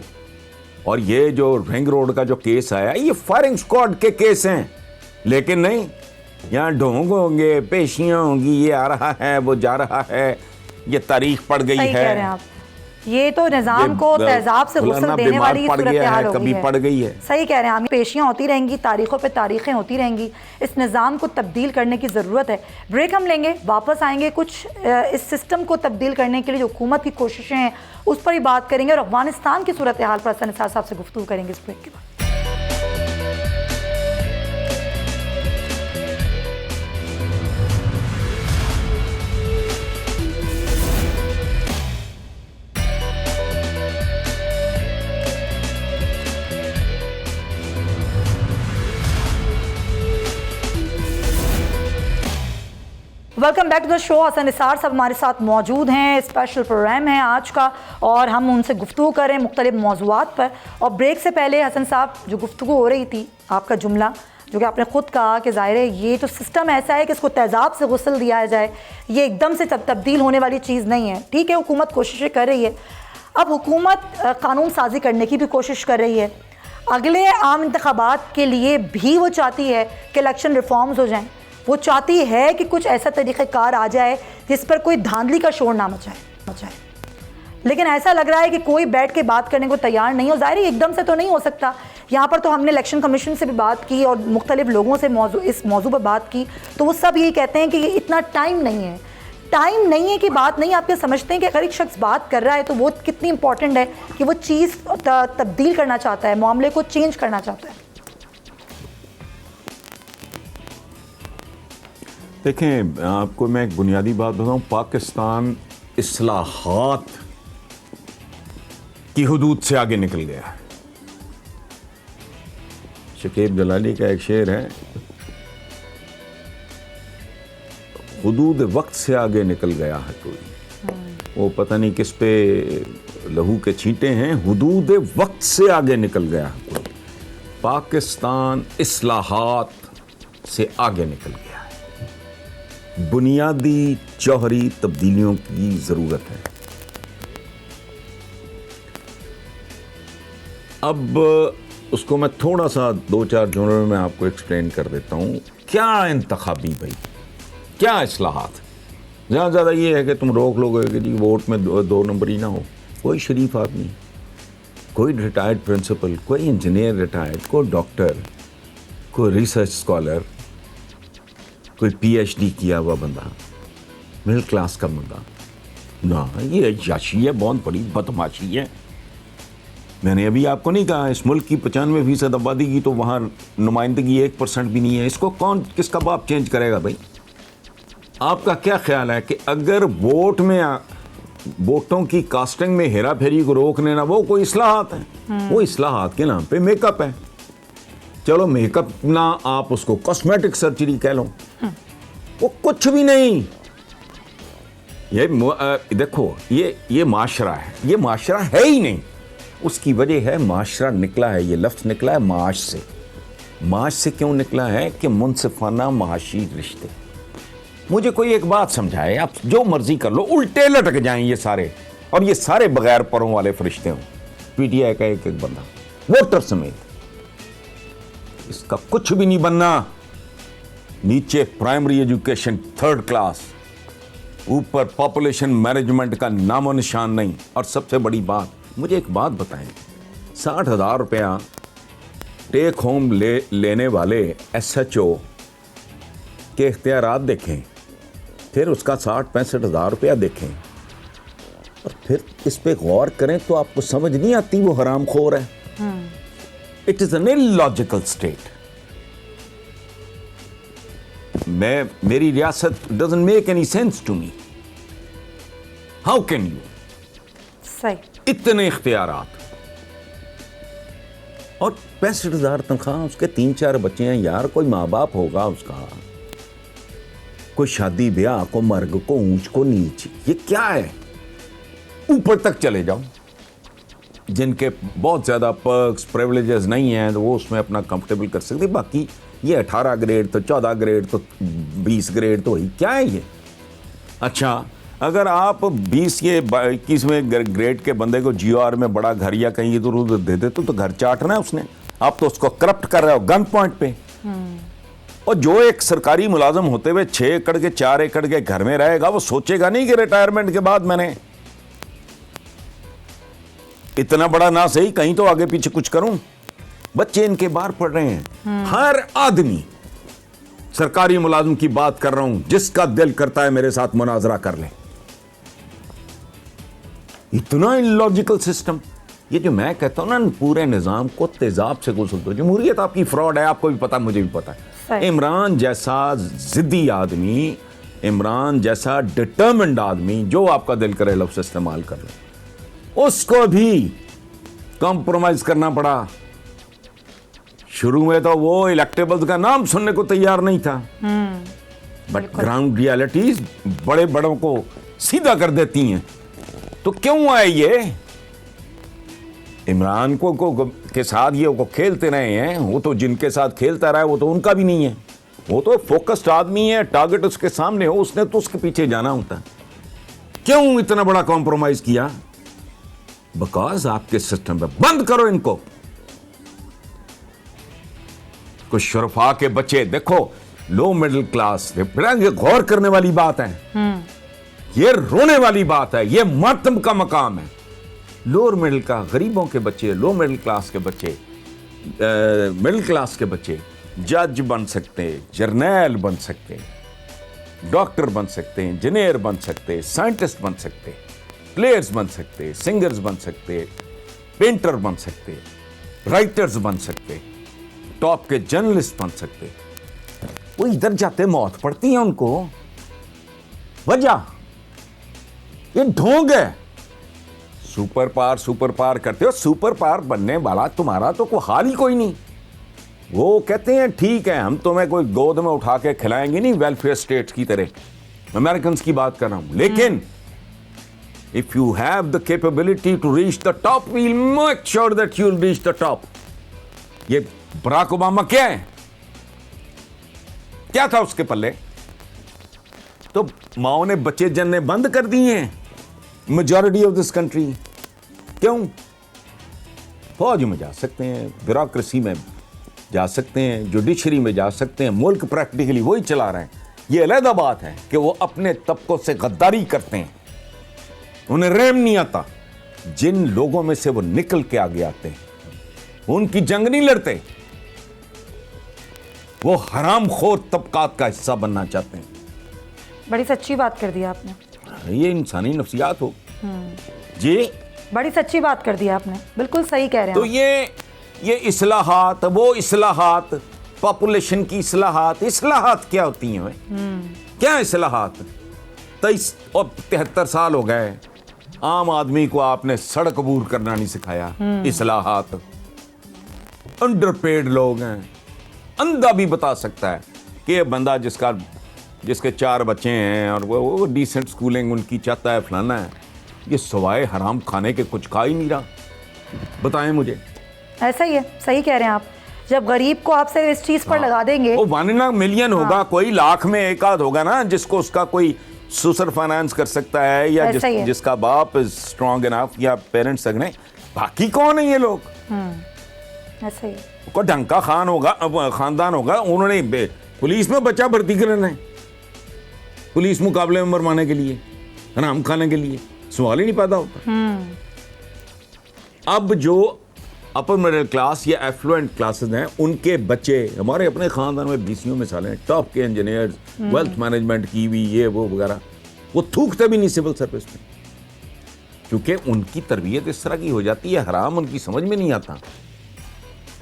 और ये जो रिंग रोड का जो केस आया, ये फायरिंग स्क्वाड के केस हैं, लेकिन नहीं, यहाँ ढोंग होंगे, पेशियाँ होंगी, ये आ रहा है, वो जा रहा है, ये तारीख पड़ गई सही कह रहे हैं है, आप। ये तो निजाम को तेजाब से गुस्ल देने वाली सूरत हाल हो कभी पड़ गई है। सही कह रहे हैं आप। पेशियाँ होती रहेंगी, तारीखों पे तारीखें होती रहेंगी। इस निज़ाम को तब्दील करने की ज़रूरत है। ब्रेक हम लेंगे, वापस आएंगे। कुछ इस सिस्टम को तब्दील करने के लिए जो हुकूमत की कोशिशें हैं उस पर ही बात करेंगे, और अफगानिस्तान की सूरत हाल पर हसन निसार साहब से गुफ्तगू करेंगे इस ब्रेक के बाद। Welcome back to the show. Hasan Nisar साहब हमारे साथ मौजूद हैं। स्पेशल प्रोग्राम है आज का और हम उनसे गुफ्तगू कर रहे हैं मुख्तलिफ मौज़ूआत पर। और ब्रेक से पहले हसन साहब जो गुफ्तगू हो रही थी, आपका जुमला जो कि आपने ख़ुद कहा कि ज़ाहिर है ये तो सिस्टम ऐसा है कि इसको तेज़ाब से गुस्ल दिया जाए, ये एकदम से तब्दील होने वाली चीज़ नहीं है। ठीक है, हुकूमत कोशिशें कर रही है। अब हुकूमत कानून साजी करने की भी कोशिश कर रही है। अगले आम इंतखाबात के लिए भी वो चाहती है कि इलेक्शन रिफॉर्म्स हो जाएँ। वो चाहती है कि कुछ ऐसा तरीक़ेकार आ जाए जिस पर कोई धांधली का शोर ना मचाए। लेकिन ऐसा लग रहा है कि कोई बैठ के बात करने को तैयार नहीं हो। ज़ाहिर एकदम से तो नहीं हो सकता। यहाँ पर तो हमने इलेक्शन कमीशन से भी बात की और मुख्तलिफ लोगों से इस मौजू पर बात की, तो वो सब यही कहते हैं कि ये इतना टाइम नहीं है। टाइम नहीं है कि बात नहीं, आप क्या समझते हैं कि अगर एक शख्स बात कर रहा है तो वो कितनी इंपॉर्टेंट है कि वो चीज़ तब्दील करना चाहता है, मामले को चेंज करना चाहता है। देखें, आपको मैं एक बुनियादी बात बताऊं, पाकिस्तान इस्लाहात की हुदूद से आगे निकल गया है। शकीब जलाली का एक शेर है, हुदूद वक्त से आगे निकल गया है कोई, वो पता नहीं किस पे लहू के छींटे हैं, हुदूद वक्त से आगे निकल गया है कोई। पाकिस्तान इस्लाहात से आगे निकल गया है। बुनियादी जौहरी तब्दीलियों की ज़रूरत है। अब उसको मैं थोड़ा सा 2-4 जुमलों में आपको एक्सप्लेन कर देता हूँ। क्या इंतखाबी भाई, क्या इस्लाहात? ज़्यादा ज़्यादा ये है कि तुम रोक लोगे कि जी वोट में 2 नंबर ही ना हो। कोई शरीफ आदमी, कोई रिटायर्ड प्रिंसिपल, कोई इंजीनियर रिटायर्ड, कोई डॉक्टर, कोई रिसर्च स्कॉलर, कोई पीएचडी किया हुआ बंदा, मिडिल क्लास का बंदा, ना, ये याशी है, बहुत बड़ी बदमाशी है। मैंने अभी आपको नहीं कहा इस मुल्क की 95% आबादी की तो वहाँ नुमाइंदगी 1% भी नहीं है। इसको कौन, किसका बाप चेंज करेगा भाई? आपका क्या ख्याल है कि अगर वोट में वोटों की कास्टिंग में हेरा फेरी को रोकने ना, वो कोई इस्लाहात है? वो इस्लाहात के नाम पे मेकअप है। चलो मेकअप ना, आप उसको कॉस्मेटिक सर्जरी कह लो, वो कुछ भी नहीं। ये देखो, ये माशरा है, ये माशरा है ही नहीं। उसकी वजह है माशरा निकला है, ये लफ्ज़ निकला है माश से। माश से क्यों निकला है? कि मुनसिफाना महाशी रिश्ते। मुझे कोई एक बात समझाए, आप जो मर्जी कर लो, उल्टे लटक जाएं ये सारे, और ये सारे बगैर परों वाले फरिश्ते हों। पीटीआई का एक एक बंदा, वोटर समेत, इसका कुछ भी नहीं बनना। नीचे प्राइमरी एजुकेशन 3rd क्लास, ऊपर पॉपुलेशन मैनेजमेंट का नामो निशान नहीं। और सबसे बड़ी बात, मुझे एक बात बताएं, 60,000 रुपया टेक होम लेने वाले एसएचओ के इख्तियारात देखें, फिर उसका 60-65 रुपया देखें, और फिर इस पे गौर करें तो आपको समझ नहीं आती वो हरामखोर है। It is an illogical state. मेरी रियासत doesn't make any sense to me. How can you? सही। इतने इख्तियारात और 65,000 तनख्वाह, उसके 3-4 बच्चे हैं यार, कोई माँ बाप होगा उसका, कोई शादी ब्याह, को मर्ग, को ऊंच, को नीच, ये क्या है? ऊपर तक चले जाओ, जिनके बहुत ज्यादा पर्क्स प्रिविलेजेस नहीं हैं तो वो उसमें अपना कंफर्टेबल कर सकते। बाकी ये 18 ग्रेड तो 14 ग्रेड तो 20 ग्रेड तो वही क्या है ये? अच्छा, अगर आप 21वें ग्रेड के बंदे को जीओआर में बड़ा घर या कहीं इधर उधर दे देते तो घर चाटना है उसने, आप तो उसको करप्ट कर रहे हो गन पॉइंट पे। और जो एक सरकारी मुलाजम होते हुए 6 एकड़ के 4 एकड़ के घर में रहेगा, वो सोचेगा नहीं कि रिटायरमेंट के बाद मैंने इतना बड़ा ना सही कहीं तो आगे पीछे कुछ करूं। बच्चे इनके बाहर पढ़ रहे हैं। हर आदमी, सरकारी मुलाजिम की बात कर रहा हूं, जिसका दिल करता है मेरे साथ मुनाजरा कर ले। इतना इलॉजिकल सिस्टम। ये जो मैं कहता हूं ना, पूरे निजाम को तेजाब से गुसल दो। जमहूरियत आपकी फ्रॉड है, आपको भी पता, मुझे भी पता है। इमरान जैसा जिद्दी आदमी, इमरान जैसा डिटर्मिन्ड आदमी, जो आपका दिल करे लफ्ज़ इस्तेमाल कर ले, उसको भी कॉम्प्रोमाइज करना पड़ा। शुरू में तो वो इलेक्टेबल्स का नाम सुनने को तैयार नहीं था, बट ग्राउंड रियलिटीज बड़े बड़ों को सीधा कर देती हैं। तो क्यों आए ये? इमरान को के साथ ये को खेलते रहे हैं, वो तो जिनके साथ खेलता रहा है वो तो उनका भी नहीं है। वो तो फोकस्ड आदमी है, टारगेट उसके सामने हो, उसने तो उसके पीछे जाना होता। क्यों इतना बड़ा कॉम्प्रोमाइज किया? बिकॉज आपके सिस्टम में बंद करो इनको। कुछ शरफा के बच्चे देखो, लो मिडिल क्लास, ये गौर करने वाली बात है, ये रोने वाली बात है, ये मातम का मकाम है। लोअर मिडिल का गरीबों के बच्चे, लो मिडिल क्लास के बच्चे, मिडिल क्लास के बच्चे जज बन सकते, जर्नैल बन सकते, डॉक्टर बन सकते, इंजीनियर बन सकते, साइंटिस्ट बन सकते, प्लेयर्स बन सकते, सिंगर्स बन सकते, पेंटर बन सकते, राइटर्स बन सकते, टॉप के जर्नलिस्ट बन सकते। वो इधर जाते मौत पड़ती है उनको। वजह ये ढोंग है। सुपर पावर करते हो, सुपर पावर बनने वाला तुम्हारा तो कोई हाल ही कोई नहीं। वो कहते हैं ठीक है, हम तुम्हें कोई गोद में उठा के खिलाएंगे नहीं, वेलफेयर स्टेट की तरह, अमेरिकन की बात कर रहा हूं, लेकिन if you have the capability to reach the top, we'll make sure that you'll reach the top. ये बराक ओबामा क्या है? क्या था उसके पल्ले? तो माओ ने बच्चे जनने बंद कर दिए हैं मेजॉरिटी ऑफ दिस कंट्री। क्यों? फौज में जा सकते हैं, ब्यूरोक्रेसी में जा सकते हैं, जुडिशरी में जा सकते हैं, मुल्क प्रैक्टिकली वही चला रहे हैं। ये अलग बात है कि वो अपने तबकों से गद्दारी करते हैं, उन्हें रहम नहीं आता। जिन लोगों में से वो निकल के आगे आते हैं, उनकी जंग नहीं लड़ते, वो हरामखोर तबकात का हिस्सा बनना चाहते हैं। बड़ी सच्ची बात कर दी आपने। ये इंसानी नफ्सियात हो जी। बड़ी सच्ची बात कर दी आपने, बिल्कुल सही कह रहे हैं तो आप। ये इस्लाहात, वो इस्लाहात, पॉपुलेशन की इस्लाहात क्या होती हैं भाई? क्या इस्लाहात? 23 और 73 साल हो गए, आम आदमी को आपने सड़क अबूर करना नहीं सिखाया। इस्लाहात, अंडरपेड लोग हैं। अंधा भी बता सकता है कि ये बंदा जिसके 4 बच्चे हैं और वो डिसेंट स्कूलिंग उनकी चाहता है, फलाना है, ये सवाए हराम खाने के कुछ खा ही नहीं रहा। बताएं मुझे। ऐसा ही है, सही कह रहे हैं आप। जब गरीब को आप सिर्फ इस चीज पर लगा देंगे, वो 1 मिलियन होगा, कोई लाख में एक आध होगा ना जिसको उसका कोई सोशल फाइनेंस कर सकता है, या जिसका बाप स्ट्रॉन्ग इनफ, या पेरेंट्स अगने। बाकी कौन है ये लोग? ऐसा ही कोई ढंग का खानदान होगा, उन्होंने पुलिस में बच्चा भर्ती करना है, पुलिस मुकाबले में मरवाने के लिए, हराम खाने के लिए, सवाल ही नहीं पैदा होता। अब जो अपर मिडिल क्लास या एफ्लुएंट क्लासेस हैं, उनके बच्चे हमारे अपने खानदान में बीसीओ में साले हैं, टॉप के इंजीनियर्स, वेल्थ मैनेजमेंट की भी, ये वो वगैरह, वो थूकते भी नहीं सिविल सर्विस में, क्योंकि उनकी तरबियत इस तरह की हो जाती है, हराम उनकी समझ में नहीं आता,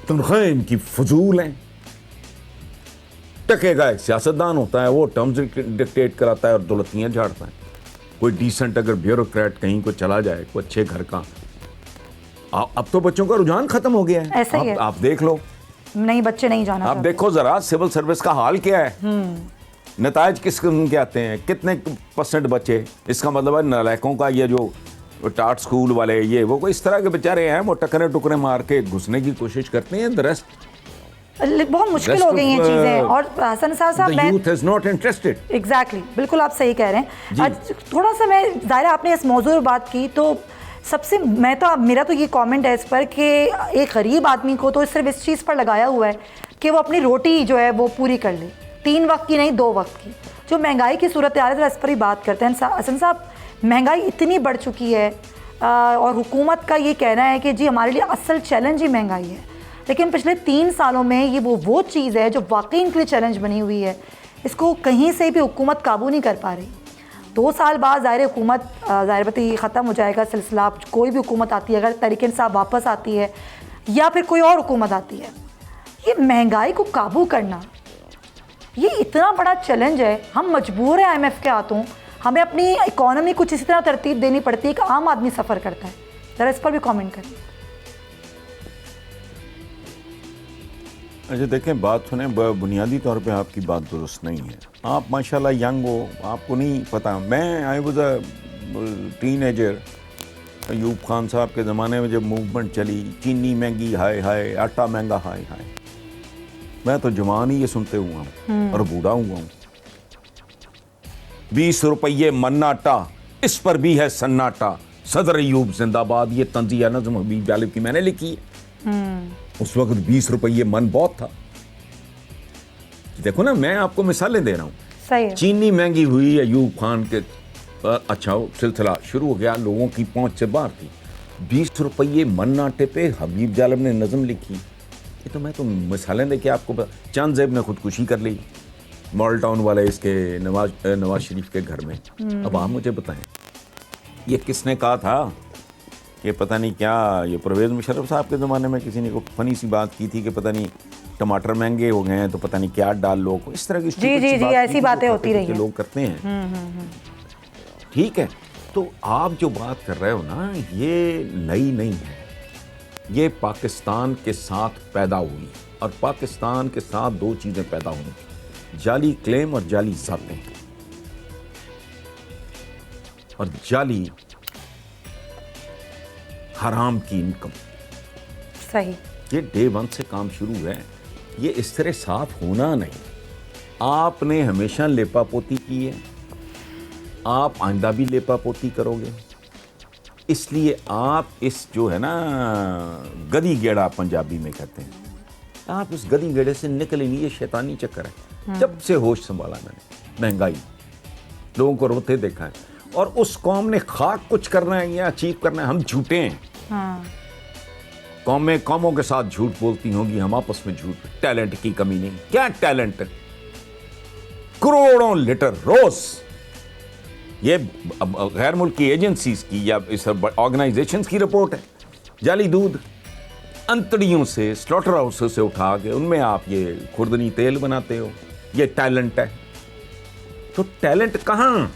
तनख्वाहें इनकी फजूल हैं। टके का एक सियासतदान होता है, वो टर्म्स डिक्टेट कराता है और दौलतियाँ झाड़ता है। कोई डिसेंट अगर ब्यूरोक्रेट कहीं को चला जाए, कोई अच्छे घर का, अब तो बच्चों का रुझान खत्म हो गया है। ऐसा ही है। आप देख लो, नहीं बच्चे नहीं जाना। आप देखो जरा सिविल सर्विस का हाल क्या है। नताज किस किस्म के आते हैं, कितने % बच्चे, इसका मतलब है नालायकों का, ये जो टाट स्कूल वाले, ये वो कोई इस तरह के बेचारे हैं, वो टकरे मार के घुसने की कोशिश करते हैं। द रेस्ट बहुत मुश्किल हो गई हैं चीजें। और हसन साहब, मैं youth is not interested. Exactly, बिल्कुल आप सही कह रहे हैं। आज थोड़ा सा मैं, ज़ाहिर आपने इस मौजूद पर बात की, तो सबसे मेरा तो ये कमेंट है इस पर कि एक गरीब आदमी को तो सिर्फ इस चीज़ पर लगाया हुआ है कि वो अपनी रोटी जो है वो पूरी कर ले, 3 वक्त की नहीं 2 वक्त की। जो महंगाई की सूरत हाल है, इस पर ही बात करते हैं। हसन साहब, महंगाई इतनी बढ़ चुकी है और हुकूमत का ये कहना है कि जी हमारे लिए असल चैलेंज ही महंगाई है, लेकिन पिछले 3 सालों में ये वो चीज़ है जो वाकई इनके लिए चैलेंज बनी हुई है। इसको कहीं से भी हुकूमत काबू नहीं कर पा रही। 2 साल बाद ज़ाहिर हुकूमत ज़ाहिर ख़त्म हो जाएगा सिलसिला। कोई भी हुकूमत आती है, अगर तहरीक इंसाफ वापस आती है या फिर कोई और हुकूमत आती है, ये महंगाई को काबू करना ये इतना बड़ा चैलेंज है। हम मजबूर हैं IMF के हाथों, हमें अपनी इकॉनमी कुछ इसी तरह तरतीब देनी पड़ती है कि आम आदमी सफ़र करता है। ज़रा इस पर भी कमेंट करें। अच्छा देखें, बात सुने, बुनियादी तौर पे आपकी बात दुरुस्त नहीं है। आप माशाल्लाह यंग हो, आपको नहीं पता। मैं I was a teenager, Ayub Khan साहब के ज़माने में जब मूवमेंट चली, चीनी महंगी हाय हाय, आटा महंगा हाय हाय, मैं तो जवान ही ये सुनते हुआ हूँ और बूढ़ा हुआ हूँ। 20 रुपये मन आटा, इस पर भी है सन्नाटा, सदर अयूब जिंदाबाद। ये तंजिया नज़्म हबीब जालिब की मैंने लिखी है। उस वक्त 20 रुपये मन बहुत था। देखो ना, मैं आपको मिसालें दे रहा हूँ। सही है। चीनी महंगी हुई, अयूब खान के अच्छा सिलसिला शुरू हो गया, लोगों की पहुंच से बाहर थी। 20 रुपये मन आटे पे हबीब जालिब ने नज़म लिखी। ये तो मैं तो मिसालें दे के आपको चांद ज़ेब ने खुदकुशी कर ली, मॉडल टाउन वाले इसके नवाज शरीफ के घर में। अब आप मुझे बताएं, ये किसने कहा था कि पता नहीं क्या, ये परवेज़ मुशर्रफ साहब के ज़माने में किसी ने को फनी सी बात की थी कि पता नहीं टमाटर महंगे हो गए हैं तो पता नहीं क्या डाल लो, इस तरह की जी ऐसी बातें होती रही हैं, लोग करते हैं। ठीक है, तो आप जो बात कर रहे हो ना, ये नई नहीं है, ये पाकिस्तान के साथ पैदा हुई। और पाकिस्तान के साथ 2 चीज़ें पैदा हुई, जाली क्लेम और जाली ज़ातें, और जाली हराम की इनकम। सही, ये डे 1 से काम शुरू है। ये इस तरह साफ होना नहीं। आपने हमेशा लेपापोती की है, आप आइंदा भी लेपापोती करोगे। इसलिए आप इस जो है ना गदी गेड़ा पंजाबी में कहते हैं, आप इस गदी गेड़े से निकले नहीं। ये शैतानी चक्कर है। जब से होश संभाला मैंने, महंगाई, लोगों को रोते देखा है, और उस कौम ने खाक कुछ करना है या अचीव करना है, हम झूठे हैं। कौमें कौमों के साथ झूठ बोलती होंगी, हम आपस में झूठ। टैलेंट की कमी नहीं। क्या टैलेंट? करोड़ों लीटर रोज। ये गैर मुल्की एजेंसीज की या इस ऑर्गेनाइजेशंस की रिपोर्ट है। जाली दूध अंतड़ियों से, स्लॉटर हाउस से उठा के उनमें आप ये खुर्दनी तेल बनाते हो। ये टैलेंट है? तो टैलेंट कहाँ?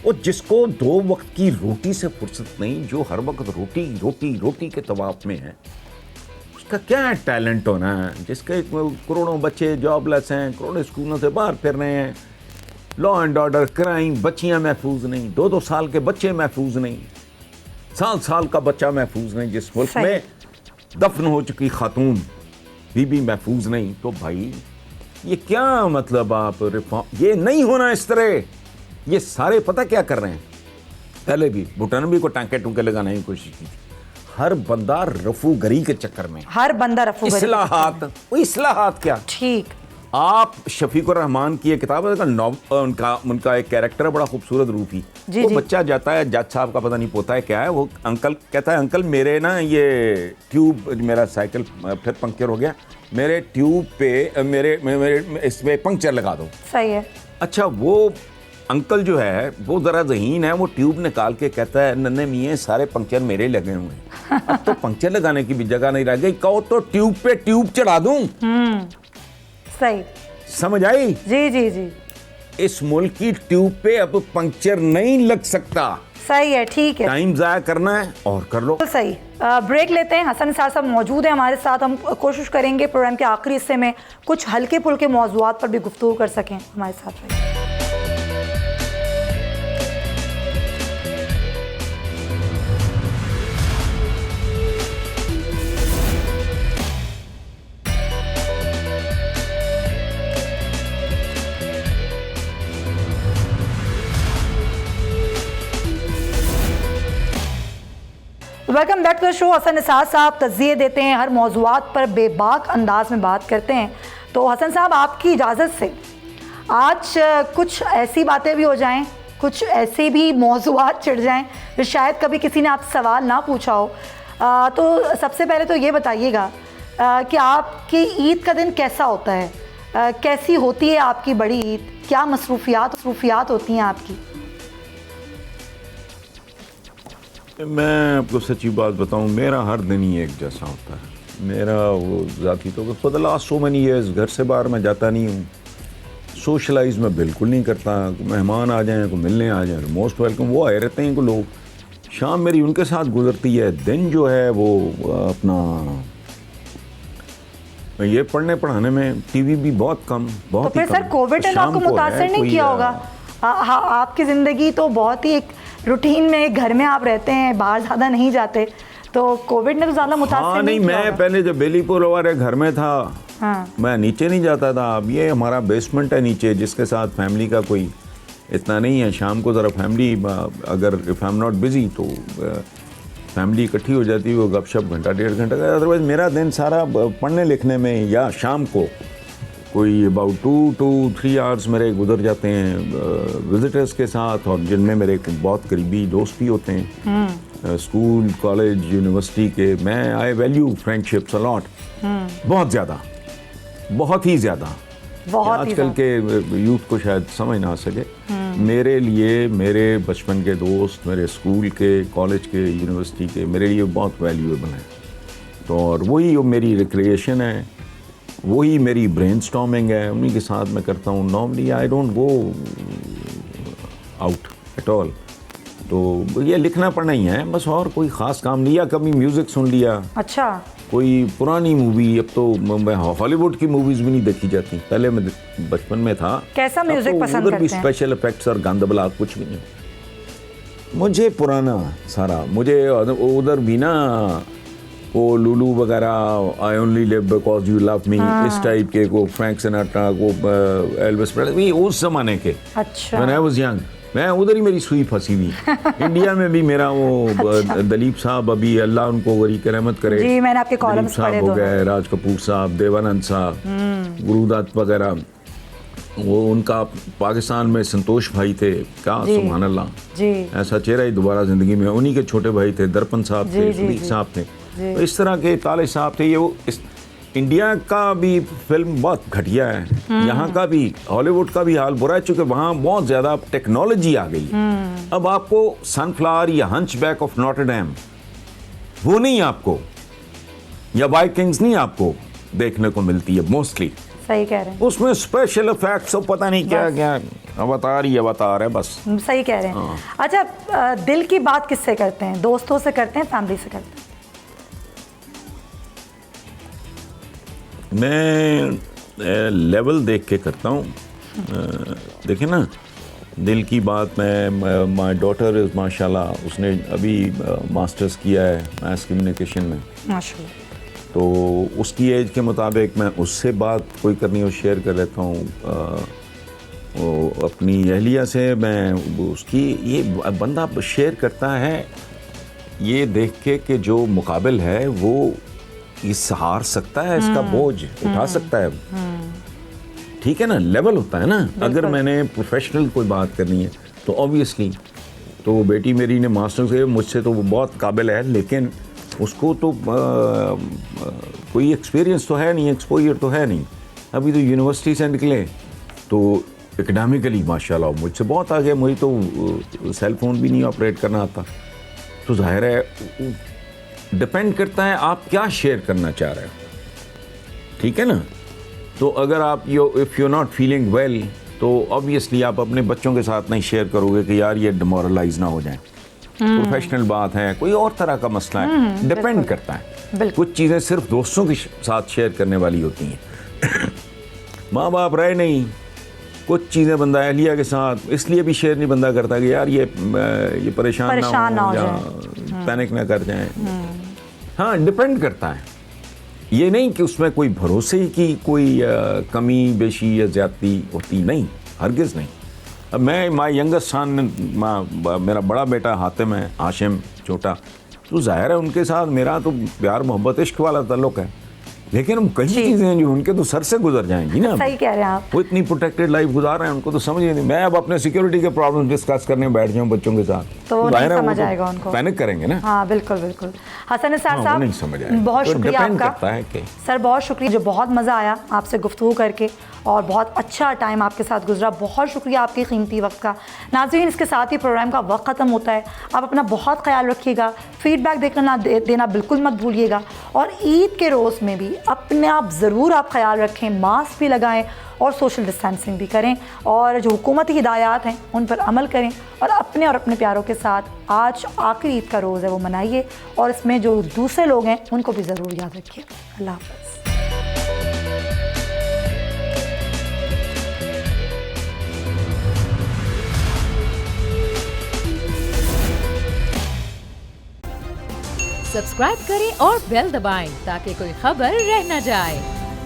वो जिसको 2 वक्त की रोटी से फुर्सत नहीं, जो हर वक्त रोटी रोटी रोटी के तवाफ में है, उसका क्या टैलेंट होना है? जिसके करोड़ों बच्चे जॉबलेस हैं, करोड़ों स्कूलों से बाहर फिर रहे हैं, लॉ एंड ऑर्डर, क्राइम, बच्चियां महफूज नहीं, 2-2 साल के बच्चे महफूज नहीं, साल का बच्चा महफूज नहीं, जिस मुल्क में दफन हो चुकी खातून बीबी महफूज नहीं। तो भाई ये क्या मतलब? आप रिफॉर्म, ये नहीं होना इस तरह। ये सारे पता क्या कर रहे हैं? पहले भी भुट्टो ने भी को टांके टूंके लगाने की कोशिश की थी। हर बंदा रफूगरी के चक्कर में, हर बंदा रफूगरी। इस्लाहात, वो इस्लाहात क्या? ठीक। आप शफीकुर रहमान की एक किताब है, उनका एक कैरेक्टर है बड़ा खूबसूरत, रूफी। वो बच्चा जाता है, जज साहब का पता नहीं पोता है क्या है, वो अंकल कहता है, अंकल मेरे ना ये ट्यूब, मेरा साइकिल फिर पंक्चर हो गया, मेरे ट्यूब पे मेरे इसमें पंक्चर लगा दो। सही है। अच्छा, वो अंकल जो है वो जरा ज़हीन है, वो ट्यूब निकाल के कहता है, नन्हे मियाँ सारे पंक्चर मेरे लगे हुए हैं, अब तो पंक्चर लगाने की भी जगह नहीं रह गई, कहो तो ट्यूब पे ट्यूब चढ़ा दूं। सही समझ आई? जी जी जी। इस मुल्क की ट्यूब पे अब पंक्चर नहीं लग सकता। सही है, ठीक है। टाइम जाया करना है और कर लो। सही। ब्रेक लेते हैं। हसन निसार साहब मौजूद हैं हमारे साथ। हम कोशिश करेंगे प्रोग्राम के आखिरी हिस्से में कुछ हल्के फुल्के मौजूआत पर भी गुफ्तगू कर सकें। हमारे साथ रहिए। Welcome back to the show. Hasan Nisar साहब तज़किए देते हैं, हर मौज़ूआत पर बेबाक अंदाज में बात करते हैं। तो हसन साहब, आपकी इजाज़त से आज कुछ ऐसी बातें भी हो जाएं, कुछ ऐसे भी मौज़ूआत छिड़ जाएं जो शायद कभी किसी ने आपसे सवाल ना पूछा हो। तो सबसे पहले तो ये बताइएगा कि आपकी ईद का दिन कैसा होता है, कैसी होती है आपकी बड़ी ईद, क्या मसरूफियात होती हैं आपकी? मैं आपको सच्ची बात बताऊं, मेरा हर दिन ही एक जैसा होता है। मेरा वो ज़ाती तो for the last so many years घर से बाहर मैं जाता नहीं हूँ, सोशलाइज मैं बिल्कुल नहीं करता। मेहमान आ जाएं, को मिलने आ जाएं, मोस्ट वेलकम, वो आए रहते हैं को लोग। शाम मेरी उनके साथ गुजरती है, दिन जो है वो अपना ये पढ़ने पढ़ाने में, टीवी भी बहुत कम, बहुत तो फिर सर कोविड ने आपको मुतासर नहीं किया होगा? आपकी ज़िंदगी तो बहुत ही एक रूटीन में, घर में आप रहते हैं, बाहर ज़्यादा नहीं जाते, तो कोविड ने तो ज़्यादा मुतासर नहीं किया होगा। मैं पहले जब बेलीपुर वाले घर में था, मैं नीचे नहीं जाता था। अब ये हमारा बेसमेंट है नीचे, जिसके साथ फैमिली का कोई इतना नहीं है। शाम को ज़रा फैमिली, अगर if I am not busy तो फैमिली इकट्ठी हो जाती है, वो गपशप घंटा 1.5 घंटा का। अदरवाइज़ मेरा दिन सारा पढ़ने लिखने में, या शाम को कोई अबाउट 2 to 3 आवर्स मेरे गुजर जाते हैं विजिटर्स के साथ, और जिनमें मेरे बहुत करीबी दोस्त भी होते हैं, स्कूल, कॉलेज, यूनिवर्सिटी के। मैं I value friendships a lot, बहुत ज़्यादा, बहुत ही ज़्यादा। आजकल के यूथ को शायद समझ ना सके। मेरे लिए मेरे बचपन के दोस्त, मेरे स्कूल के, कॉलेज के, यूनिवर्सिटी के, मेरे लिए बहुत वैल्यूएबल हैं। तो और वही मेरी रिक्रिएशन है, वही मेरी ब्रेनस्टॉर्मिंग है, उन्हीं के साथ मैं करता हूँ। Normally I don't go out at all. तो ये लिखना पढ़ना ही है बस, और कोई ख़ास काम नहीं। या कभी म्यूज़िक सुन लिया। अच्छा। कोई पुरानी मूवी, अब तो मैं हॉलीवुड की मूवीज़ भी नहीं देखी जाती, पहले मैं बचपन में था। कैसा म्यूज़िक तो पसंद उधर करते भी हैं? स्पेशल इफेक्ट्स और गांदबला कुछ भी नहीं। मुझे पुराना सारा, मुझे उधर भी ना वो लुलू वगैरह, I only live because you love me, इस टाइप के, को फ्रैंक सिनाट्रा, को एल्विस प्रेस्ली, उस जमाने के। अच्छा। व्हेन आई वाज यंग, मैं उधर ही मेरी सुई फंसी हुई। इंडिया में भी मेरा वो अच्छा। दलीप साहब, अभी अल्लाह उनको वरी की रहमत करे, जी, मैंने आपके कॉलम्स पढ़े हो गए, राज कपूर साहब, देवानंद साहब, गुरुदत्त वगैरह, वो उनका पाकिस्तान में संतोष भाई थे, क्या सुभान अल्लाह, ऐसा चेहरा ही दोबारा जिंदगी में। उन्हीं के छोटे भाई थे, दर्पण साहब थे, सुदीक साहब थे। जी। तो इस तरह के ताले साहब थे ये। वो इंडिया का भी फिल्म बहुत घटिया है, यहाँ का भी, हॉलीवुड का भी हाल बुरा है, चूंकि वहाँ बहुत ज़्यादा टेक्नोलॉजी आ गई है। अब आपको सनफ्लावर या हंचबैक ऑफ नॉटर डैम वो नहीं आपको, या वाइकिंग्स नहीं आपको देखने को मिलती है मोस्टली। सही कह रहे हैं, उसमें स्पेशल इफेक्ट्स और पता नहीं क्या क्या अवतार ही अवतार है बस। सही कह रहे हैं। अच्छा, दिल की बात किससे करते हैं? दोस्तों से करते हैं, फैमिली से करते हैं? मैं लेवल देख के करता हूँ। देखिए ना, दिल की बात, मैं माय डॉटर इज़ माशाल्लाह, उसने अभी मास्टर्स किया है मास कम्युनिकेशन में, माशाल्लाह। तो उसकी एज के मुताबिक मैं उससे बात कोई करनी हो शेयर कर लेता हूँ। अपनी अहलिया से मैं उसकी, ये बंदा शेयर करता है ये देख के कि जो मुकाबिल है वो ये सहार सकता है, इसका बोझ उठा सकता है। ठीक है ना, लेवल होता है ना। अगर मैंने प्रोफेशनल कोई बात करनी है तो ऑब्वियसली, तो बेटी मेरी ने मास्टर्स किया, मुझसे तो वो बहुत काबिल है, लेकिन उसको तो कोई एक्सपीरियंस तो है नहीं, एक्सपोजर तो है नहीं, अभी तो यूनिवर्सिटी से निकले, तो एकेडमिकली माशाल्लाह मुझसे बहुत आगे। मुझे तो सेल फोन भी नहीं ऑपरेट करना आता। तो जाहिर है डिपेंड करता है आप क्या शेयर करना चाह रहे हो, ठीक है ना। तो अगर आप if you not feeling well, तो ऑब्वियसली आप अपने बच्चों के साथ नहीं शेयर करोगे कि यार ये डिमोरलाइज ना हो जाए। प्रोफेशनल बात है, कोई और तरह का मसला है, डिपेंड करता है। कुछ चीज़ें सिर्फ दोस्तों के साथ शेयर करने वाली होती हैं। माँ बाप रहे नहीं, कुछ चीज़ें बंदा अहलिया के साथ इसलिए भी शेयर नहीं बंदा करता कि यार ये परेशान ना हो या पैनिक ना कर जाए। हाँ, डिपेंड करता है। ये नहीं कि उसमें कोई भरोसे की कोई कमी बेशी या ज्यादती होती, नहीं, हरगिज़ नहीं। अब मैं, माई यंगेस्ट सन, मेरा बड़ा बेटा हातिम है, आशिम छोटा, तो जाहिर है उनके साथ मेरा तो प्यार मोहब्बत इश्क वाला ताल्लुक है, लेकिन हम कई चीज़ें हैं जो उनके तो सर से गुजर जाएंगी ना। सही कह रहे हैं आप। वो इतनी प्रोटेक्टेड लाइफ गुजार रहे हैं, उनको तो समझ ही नहीं। मैं अब अपने सिक्योरिटी के प्रॉब्लम डिस्कस करने बैठ जाऊँ बच्चों के साथ, तो नहीं समझ आएगा उनको, पैनिक करेंगे ना। हाँ बिल्कुल बिल्कुल। हसन निसार साहब, नहीं समझ आएगा, बहुत शुक्रिया आपका सर, बहुत शुक्रिया, जो बहुत मज़ा आया आपसे गुफ्तगू करके और बहुत अच्छा टाइम आपके साथ गुजरा। बहुत शुक्रिया आपके कीमती वक्त का। नाज़रीन, इसके साथ ही प्रोग्राम का वक्त ख़त्म होता है। आप अपना बहुत ख्याल रखिएगा, फीडबैक देना बिल्कुल मत भूलिएगा, और ईद के रोज़ में भी अपने आप ज़रूर आप ख्याल रखें, मास्क भी लगाएं और सोशल डिस्टेंसिंग भी करें, और जो हुकूमती हिदायत हैं उन पर अमल करें, और अपने प्यारों के साथ आज आखिरी ईद का रोज़ है वो मनाइए, और इसमें जो दूसरे लोग हैं उनको भी ज़रूर याद रखिए। अल्लाह हाफ़िज़। सब्सक्राइब करें और बेल दबाएं ताकि कोई खबर रह न जाए।